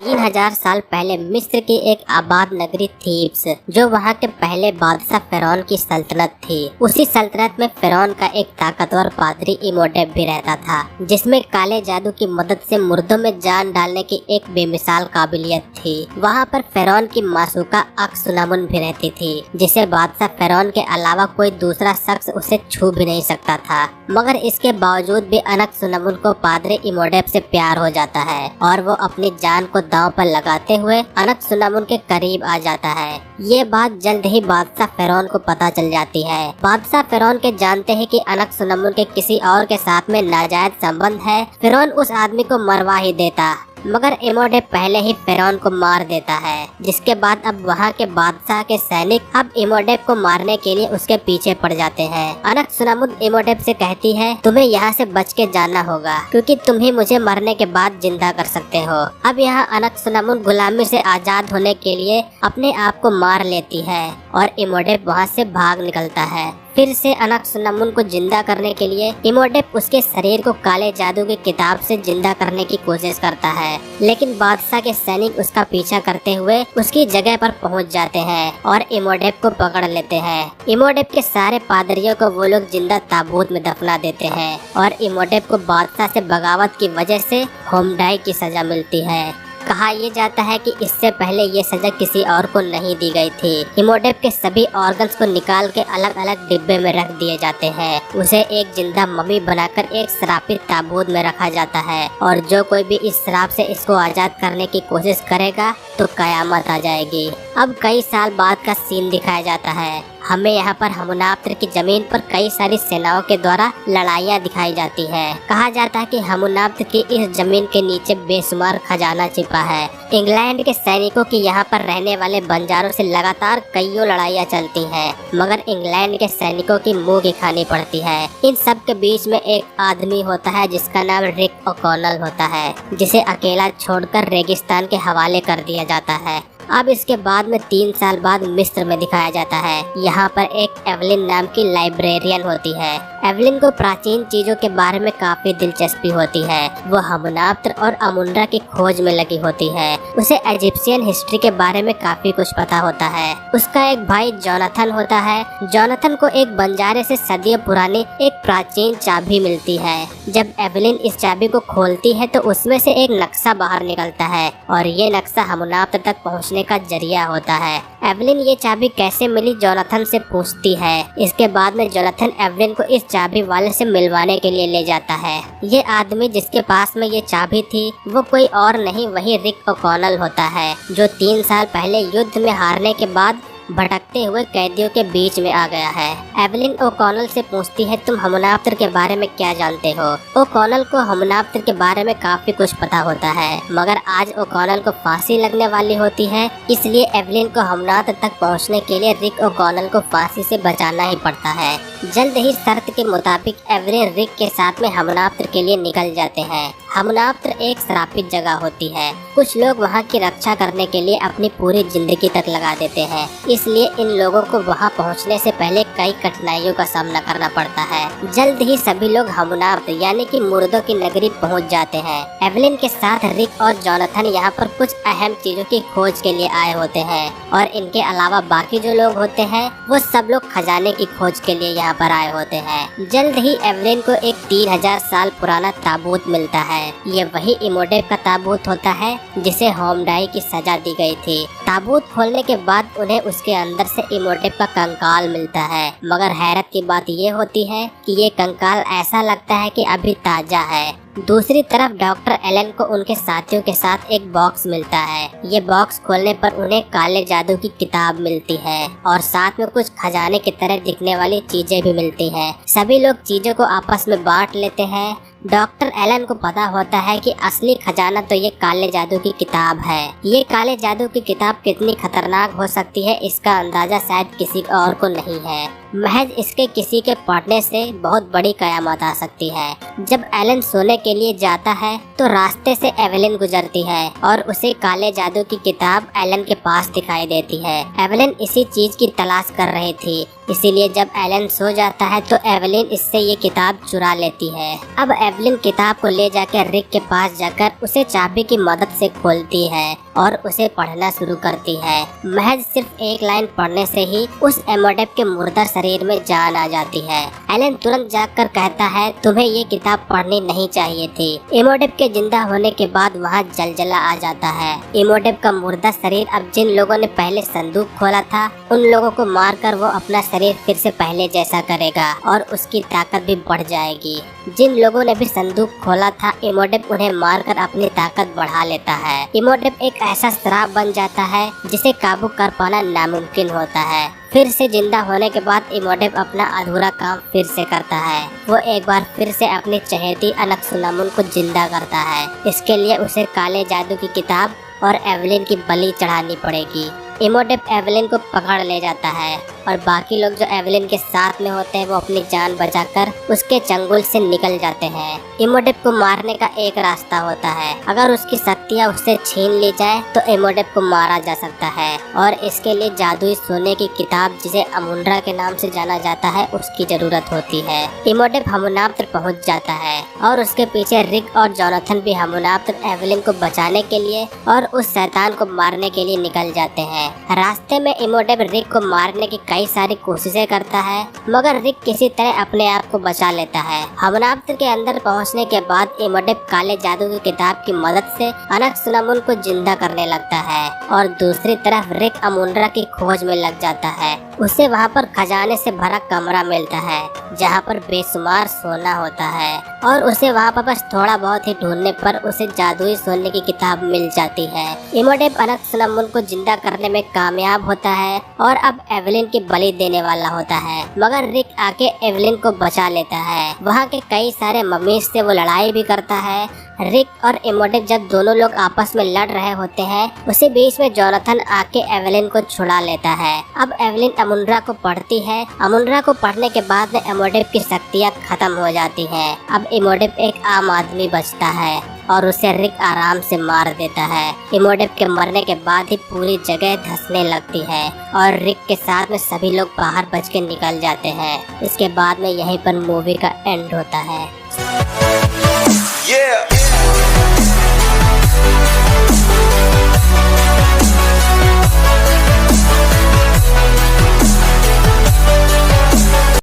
3000 साल पहले मिस्र की एक आबाद नगरी थीब्स, जो वहाँ के पहले बादशाह फिरौन की सल्तनत थी। उसी सल्तनत में फिरौन का एक ताकतवर पादरी इमोटेप भी रहता था, जिसमें काले जादू की मदद से मुर्दों में जान डालने की एक बेमिसाल काबिलियत थी। वहाँ पर फिरौन की मासूका अक्सुनामुन भी रहती थी, जिसे बादशाह फिरौन के अलावा कोई दूसरा शख्स उसे छू भी नहीं सकता था। मगर इसके बावजूद भी अनक्सुनामुन को पादरी इमोटेप से प्यार हो जाता है और वो अपनी जान को दांव पर लगाते हुए अनक्सुनामुन के करीब आ जाता है। ये बात जल्द ही बादशाह फिरौन को पता चल जाती है। बादशाह फिरौन के जानते हैं कि अनक्सुनामुन के किसी और के साथ में नाजायज संबंध है। फिरौन उस आदमी को मरवा ही देता, मगर इमोटेप पहले ही फिरौन को मार देता है। जिसके बाद अब वहाँ के बादशाह के सैनिक अब इमोटेप को मारने के लिए उसके पीछे पड़ जाते हैं। अनक्सुनामुन इमोटेप से कहती है, तुम्हें यहाँ से बच के जाना होगा, क्योंकि तुम ही मुझे मरने के बाद जिंदा कर सकते हो। अब यहाँ अनक्सुनामुन गुलामी से आजाद होने के लिए अपने आप को मार लेती है और इमोटेप वहाँ से भाग निकलता है। फिर से अनक्सुनामुन को जिंदा करने के लिए इमोटेप उसके शरीर को काले जादू की किताब से जिंदा करने की कोशिश करता है, लेकिन बादशाह के सैनिक उसका पीछा करते हुए उसकी जगह पर पहुंच जाते हैं और इमोटेप को पकड़ लेते हैं। इमोटेप के सारे पादरियों को वो लोग जिंदा ताबूत में दफना देते हैं और इमोटेप को बादशाह से बगावत की वजह से होमडाई की सजा मिलती है। कहा यह जाता है कि इससे पहले ये सजा किसी और को नहीं दी गई थी। इमोटेप के सभी ऑर्गन्स को निकाल के अलग अलग डिब्बे में रख दिए जाते हैं। उसे एक जिंदा मम्मी बनाकर एक श्रापित ताबूत में रखा जाता है और जो कोई भी इस श्राप से इसको आजाद करने की कोशिश करेगा तो कयामत आ जाएगी। अब कई साल बाद का सीन दिखाया जाता है। हमें यहाँ पर हमुनाप्तर की जमीन पर कई सारी सेनाओं के द्वारा लड़ाइयाँ दिखाई जाती हैं। कहा जाता है कि हमुनाप्तर की इस जमीन के नीचे बेशुमार खजाना छिपा है। इंग्लैंड के सैनिकों की यहाँ पर रहने वाले बंजारों से लगातार कईयों लड़ाइयाँ चलती हैं, मगर इंग्लैंड के सैनिकों की मुँह की खानी पड़ती है। इन सब के बीच में एक आदमी होता है जिसका नाम रिक ओकॉनल होता है, जिसे अकेला छोड़कर रेगिस्तान के हवाले कर दिया जाता है। अब इसके बाद में 3 साल बाद मिस्र में दिखाया जाता है। यहाँ पर एक एवलिन नाम की लाइब्रेरियन होती है। एवलिन को प्राचीन चीजों के बारे में काफी दिलचस्पी होती है। वो हमुनाप्तर और अमुंड्रा की खोज में लगी होती है। उसे इजिप्शियन हिस्ट्री के बारे में काफी कुछ पता होता है। उसका एक भाई जोनाथन होता है। जोनाथन को एक बंजारे से सदियों पुरानी एक प्राचीन चाबी मिलती है। जब एवलिन इस चाबी को खोलती है तो उसमें से एक नक्शा बाहर निकलता है और ये नक्शा हमुनाप्तर तक पहुँचने का जरिया होता है। एवलिन ये चाबी कैसे मिली जोनाथन से पूछती है। इसके बाद में जोनाथन एवलिन को इस चाबी वाले से मिलवाने के लिए ले जाता है। ये आदमी जिसके पास में ये चाबी थी वो कोई और नहीं, वही रिक ओकॉनल होता है, जो 3 साल पहले युद्ध में हारने के बाद भटकते हुए कैदियों के बीच में आ गया है। एवलिन ओकॉनल से पूछती है, तुम हमुनाप्तर के बारे में क्या जानते हो? ओकॉनल को हमुनाप्तर के बारे में काफी कुछ पता होता है, मगर आज ओकॉनल को फांसी लगने वाली होती है, इसलिए एवलिन को हमुनाप्तर तक पहुंचने के लिए रिक ओकॉनल को फांसी से बचाना ही पड़ता है। जल्द ही शर्त के मुताबिक एवलिन रिक के साथ में हमुनाप्तर के लिए निकल जाते हैं। हमुनाप्तर एक श्रापित जगह होती है। कुछ लोग वहाँ की रक्षा करने के लिए अपनी पूरी जिंदगी तक लगा देते हैं, इसलिए इन लोगों को वहाँ पहुँचने से पहले कई कठिनाइयों का सामना करना पड़ता है। जल्द ही सभी लोग हमुनाप्तर यानी कि मुर्दों की नगरी पहुँच जाते हैं। एवलिन के साथ रिक और जोनाथन यहाँ पर कुछ अहम चीजों की खोज के लिए आए होते हैं और इनके अलावा बाकी जो लोग होते हैं वो सब लोग खजाने की खोज के लिए यहाँ पर आए होते हैं। जल्द ही एवलिन को एक 3000 साल पुराना ताबूत मिलता है। ये वही इमोटेप का ताबूत होता है जिसे होमडाई की सजा दी गई थी। ताबूत खोलने के बाद उन्हें उसके अंदर से इमोटेप का कंकाल मिलता है, मगर हैरत की बात ये होती है कि ये कंकाल ऐसा लगता है कि अभी ताजा है। दूसरी तरफ डॉक्टर एलन को उनके साथियों के साथ एक बॉक्स मिलता है। ये बॉक्स खोलने पर उन्हें काले जादू की किताब मिलती है और साथ में कुछ खजाने की तरह दिखने वाली चीजें भी मिलती हैं। सभी लोग चीजों को आपस में बांट लेते हैं। डॉक्टर एलन को पता होता है कि असली खजाना तो ये काले जादू की किताब है। ये काले जादू की किताब कितनी खतरनाक हो सकती है इसका अंदाजा शायद किसी और को नहीं है। महज इसके किसी के पढ़ने से बहुत बड़ी कयामत आ सकती है। जब एलन सोने के लिए जाता है तो रास्ते से एवेलिन गुजरती है और उसे काले जादू की किताब एलन के पास दिखाई देती है। एवेलिन इसी चीज की तलाश कर रही थी, इसीलिए जब एलन सो जाता है तो एवेलिन इससे ये किताब चुरा लेती है। अब एवेलिन किताब को ले जाकर रिक के पास जाकर उसे चाबी की मदद से खोलती है और उसे पढ़ना शुरू करती है। महज सिर्फ एक लाइन पढ़ने से ही उस इमोडेप के मुर्दा शरीर में जान आ जाती है। एलन तुरंत जागकर कहता है, तुम्हें ये किताब पढ़नी नहीं चाहिए थी। इमोडेप के जिंदा होने के बाद वहाँ जलजला आ जाता है। इमोडेप का मुर्दा शरीर अब जिन लोगों ने पहले संदूक खोला था उन लोगों को मारकर वो अपना शरीर फिर से पहले जैसा करेगा और उसकी ताकत भी बढ़ जाएगी। जिन लोगों ने भी संदूक खोला था इमोडेप उन्हें मारकर अपनी ताकत बढ़ा लेता है। इमोडेप एक ऐसा श्राप बन जाता है जिसे काबू कर पाना नामुमकिन होता है। फिर से जिंदा होने के बाद इमोडेप अपना अधूरा काम फिर से करता है। वो एक बार फिर से अपनी चहेती अनकसुनामुन को जिंदा करता है। इसके लिए उसे काले जादू की किताब और एवेलिन की बलि चढ़ानी पड़ेगी। इमोडेप एवेलिन को पकड़ ले जाता है और बाकी लोग जो एवेलिन के साथ में होते हैं वो अपनी जान बचाकर उसके चंगुल से निकल जाते हैं। इमोडेप को मारने का एक रास्ता होता है, अगर उसकी शक्तियाँ उससे छीन ली जाए तो इमोडेप को मारा जा सकता है और इसके लिए जादुई सोने की किताब जिसे अमुंड्रा के नाम से जाना जाता है उसकी जरूरत होती है। इमोडेप हमूनाप्तर पहुँच जाता है और उसके पीछे रिक और जोनाथन भी हमूनाप्तर एवेलिन को बचाने के लिए और उस शैतान को मारने के लिए निकल जाते हैं। रास्ते में इमोडेप रिक को मारने की कई सारी कोशिशें करता है मगर रिक किसी तरह अपने आप को बचा लेता है। हमूनाप्तर के अंदर पहुंचने के बाद इमोडेप काले जादू की किताब की मदद से अनकसुनामुन को जिंदा करने लगता है और दूसरी तरफ रिक अमुंड्रा की खोज में लग जाता है। उसे वहाँ पर खजाने से भरा कमरा मिलता है जहाँ पर बेशुमार सोना होता है और उसे वहाँ पर बस थोड़ा बहुत ही ढूंढने पर उसे जादुई सोने की किताब मिल जाती है। इमोडेप अनकसुनामुन को जिंदा करने में कामयाब होता है और अब एवेलिन की बलि देने वाला होता है मगर रिक आके एवेलिन को बचा लेता है। वहाँ के कई सारे मम्मीज से वो लड़ाई भी करता है। रिक और इमोडेप जब दोनों लोग आपस में लड़ रहे होते हैं उसी बीच में जोनाथन आके एवेलिन को छुड़ा लेता है। अब एवेलिन अमुंड्रा को पढ़ती है। अमुंड्रा को पढ़ने के बाद इमोडेप की शक्तियाँ खत्म हो जाती हैं। अब इमोडेप एक आम आदमी बचता है और उसे रिक आराम से मार देता है। इमोडेप के मरने के बाद ही पूरी जगह धंसने लगती है और रिक के साथ में सभी लोग बाहर बच के निकल जाते हैं। इसके बाद में यहीं पर मूवी का एंड होता है।